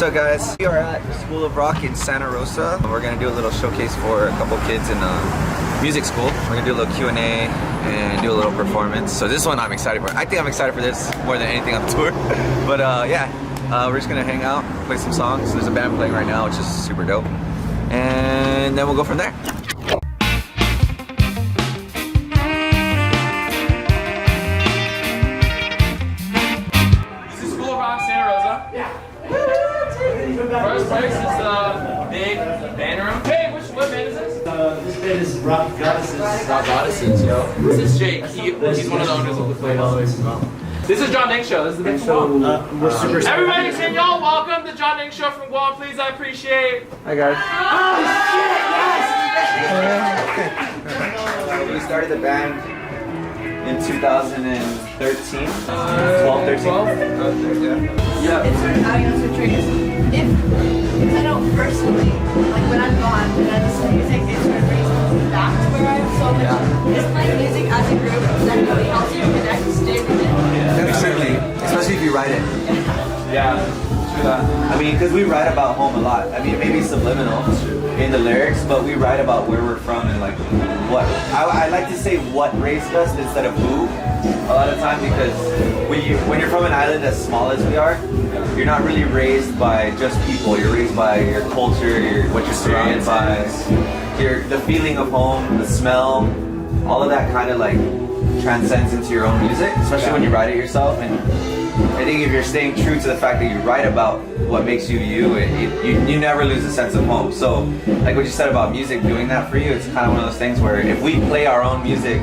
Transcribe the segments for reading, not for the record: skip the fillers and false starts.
What's up, guys? We are at School of Rock in Santa Rosa. We're gonna do a little showcase for a couple kids in music school. We're gonna do a little Q&A and do a little performance. So this one I'm excited for. I think I'm excited for this more than anything on tour. But yeah, we're just gonna hang out, play some songs. There's a band playing right now, which is super dope. And then we'll go from there. This is School of Rock, Santa Rosa. Yeah. First place is the big band room. Hey, what band is this? This band is Rock Goddesses. Rock Goddesses, yo. This is Jake. He's one of the owners of the place. This is John Dank Show. This is the big show. We're super excited. Everybody say y'all welcome to John Dank Show from Guam, please. I appreciate. Hi, guys. Oh shit, We started the band in 2013. 12, 13? 12? Yeah. It's sort of adding on to a trick is if I know personally, like when I'm gone and I listen to music, it sort of brings me back to where I am so much. Is playing music as a group that really helps you connect, stay with it. Definitely, especially if you write it. Yeah, true that. I mean, because we write about home a lot. I mean, it may be subliminal in the lyrics, but we write about where we're from and like what. I like to say what raised us instead of who a lot of time, because when you're from an island as small as we are, you're not really raised by just people. You're raised by your culture, what you're surrounded by, the feeling of home, the smell, all of that kind of like transcends into your own music, especially when you write it yourself. And I think if you're staying true to the fact that you write about what makes you you, you never lose a sense of home. So like what you said about music doing that for you, it's kind of one of those things where if we play our own music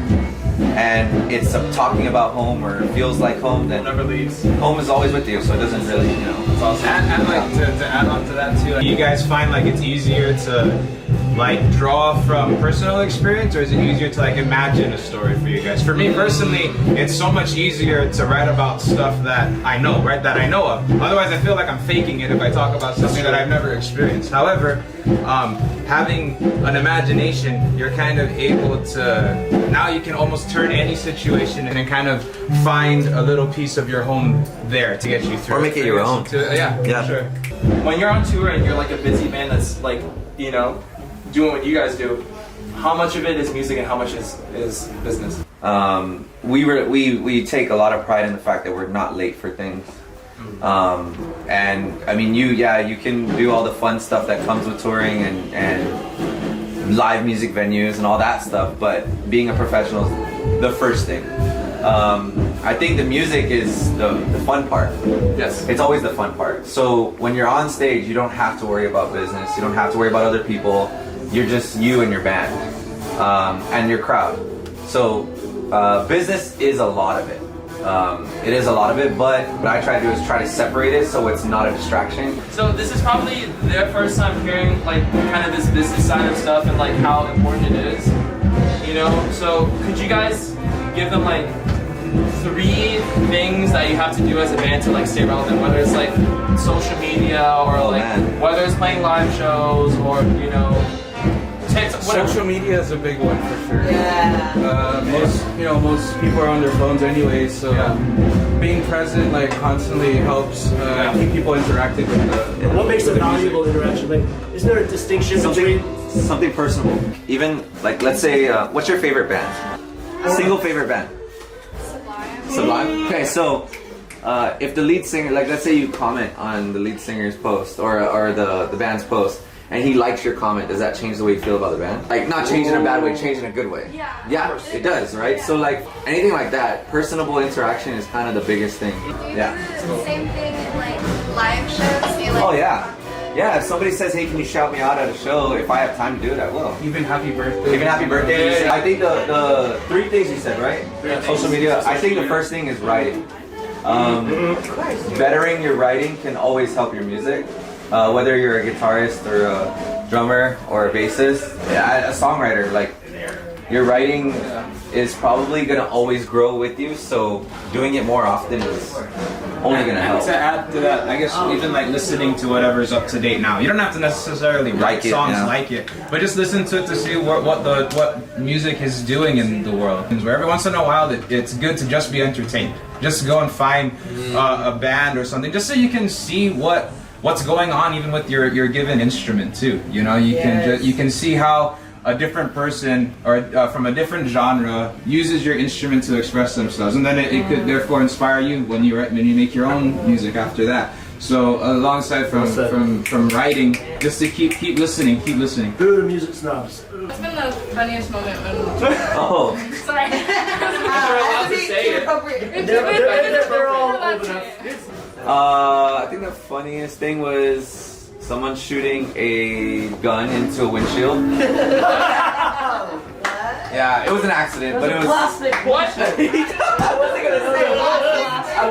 and it's talking about home or feels like home, then Never leaves. home is always with you, so it doesn't really, you know. It's awesome. And like to add on to that too, you guys find like it's easier to like draw from personal experience, or is it easier to like imagine a story for you guys? For me personally, it's so much easier to write about stuff that I know, right? That I know of. Otherwise, I feel like I'm faking it if I talk about something that I've never experienced. However, having an imagination, you're kind of able to, now you can almost turn any situation and kind of find a little piece of your home there to get you through. Or make it your own. Yeah, Yeah. sure. When you're on tour and you're like a busy band that's like, you know, doing what you guys do, how much of it is music and how much is business? We take a lot of pride in the fact that we're not late for things. And I mean, you can do all the fun stuff that comes with touring and live music venues and all that stuff, but being a professional is the first thing. I think the music is the fun part. Yes. It's always the fun part. So when you're on stage, you don't have to worry about business. You don't have to worry about other people. You're just you and your band and your crowd. So business is a lot of it. It is a lot of it, but what I try to do is try to separate it so it's not a distraction. So this is probably their first time hearing like kind of this business side of stuff and like how important it is, you know? So could you guys give them like 3 things that you have to do as a band to like stay relevant, whether it's like social media or whether it's playing live shows or, you know, Social media is a big one for sure. Yeah. Most people are on their phones anyway, so being present like constantly helps keep people interacting with the. What makes a valuable interaction? Like, is there a distinction between Something personal. Even like, let's say, what's your favorite band? Single favorite band? Sublime. Okay, so if the lead singer, like let's say you comment on the lead singer's post or the band's post, and he likes your comment, does that change the way you feel about the band? Like, not change in a bad way, change in a good way. Yeah, it does, right? So like, anything like that, personable interaction is kind of the biggest thing. Yeah. Same thing in like live shows. You like Oh yeah. Yeah, if somebody says, hey, can you shout me out at a show, if I have time to do it, I will. Even happy birthday. Even happy birthday. I think the 3 things you said, right? Social media. I think the first thing is writing. Bettering your writing can always help your music. Whether you're a guitarist or a drummer or a bassist, a songwriter, like your writing is probably gonna always grow with you. So doing it more often is only gonna help. To add to that, I guess even like listening to whatever's up to date now. You don't have to necessarily write songs like it, but just listen to it to see what music is doing in the world. Where every once in a while, it's good to just be entertained. Just go and find a band or something, just so you can see what what's going on even with your given instrument too. You know, you can see how a different person or from a different genre uses your instrument to express themselves, and then it could therefore inspire you when you make your own music after that. So alongside from writing, just to keep listening. Boo the music snobs. It's been the funniest moment when. Oh. Sorry. You're allowed to say it. They're all old enough. I think the funniest thing was someone shooting a gun into a windshield. Yeah, it was an accident, but it was. Plastic. What? I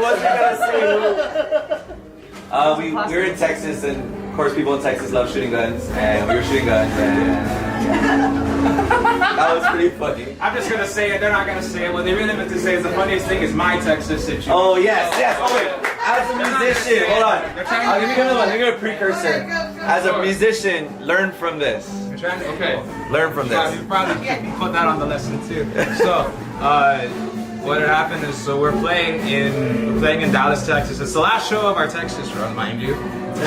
wasn't gonna say who. We were in Texas, and of course, people in Texas love shooting guns, and we were shooting guns, and that was pretty funny. I'm just gonna say it. They're not gonna say it. What they really meant to say is the funniest thing is my Texas situation. Oh yes. Oh wait. As a musician, hold on. I'll give you another one. Give you a precursor. As a musician, learn from this. Okay. Learn from this. You probably put that on the lesson too. So, what had happened is, so we're playing in Dallas, Texas. It's the last show of our Texas run, mind you.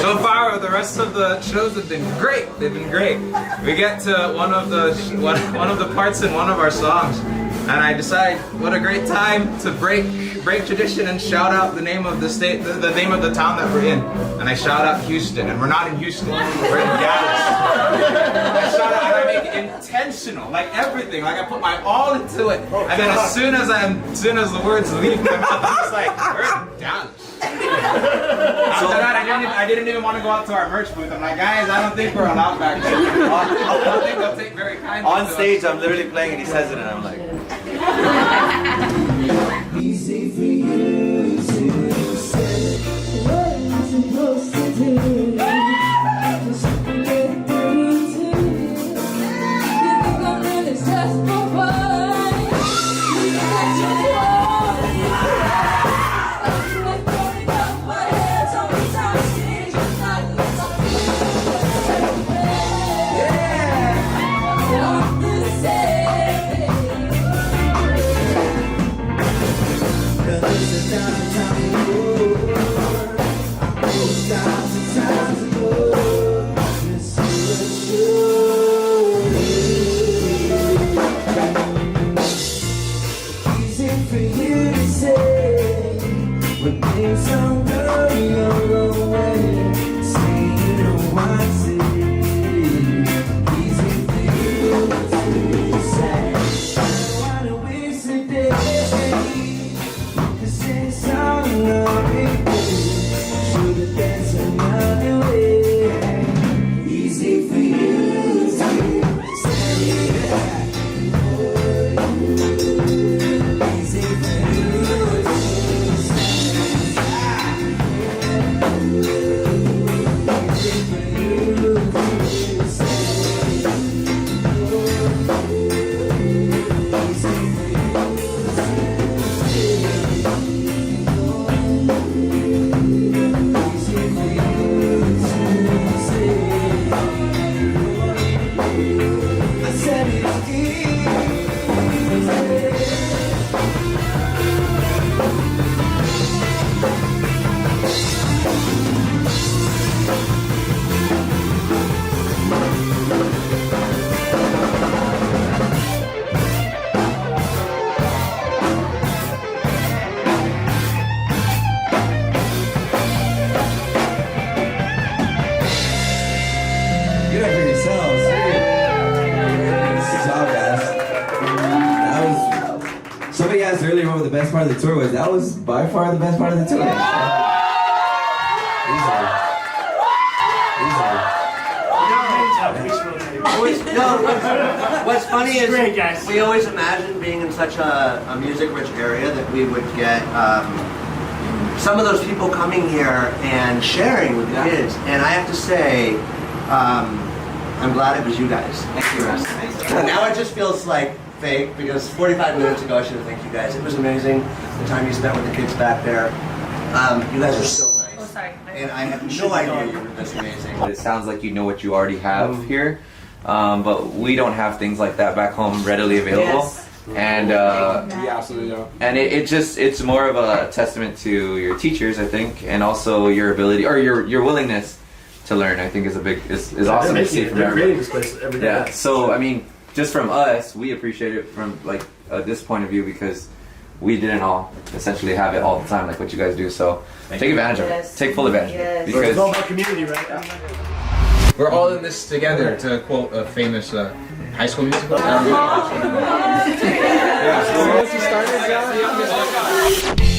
So far, the rest of the shows have been great. They've been great. We get to one of the parts in one of our songs, and I decide what a great time to break tradition and shout out the name of the state, the name of the town that we're in. And I shout out Houston, and we're not in Houston, we're in Dallas. I shout out, and I make it intentional, like everything, like I put my all into it. And then as soon as the words leave my mouth, I'm just like, we're in Dallas. After that, I didn't even want to go out to our merch booth. I'm like, guys, I don't think we're allowed back there. I don't think they'll take very kindly On to stage, us. I'm literally playing, and he says it, and I'm like. Easy for you to say what I'm supposed to do. Just get through to you. You think I'm really just for fun. You got your I'm like throwing up my head on the top stage. It's like the song. Yeah. Not the same. Somebody asked earlier what the best part of the tour was. That was by far the best part of the tour. What's funny is Great, guys. we always imagined being in such a music-rich area that we would get some of those people coming here and sharing with the kids. And I have to say, I'm glad it was you guys. Thank you. Now it just feels like fake because 45 minutes ago I should have thanked you guys. It was amazing the time you spent with the kids back there. You guys are so nice. Oh, sorry. And I have no idea you were this amazing. It sounds like you know what you already have here, but we don't have things like that back home readily available. Yes. And Yeah, absolutely. Yeah. and it's more of a testament to your teachers, I think, and also your ability or your willingness to learn. I think is awesome to see from They're creating everybody. this place every day. Yeah. So I mean, just from us, we appreciate it from like this point of view because we didn't all essentially have it all the time like what you guys do. So take advantage of it. Take full advantage of it It's all because about community, right? We're all in this together, to quote a famous high school musical. Yeah. So once you started,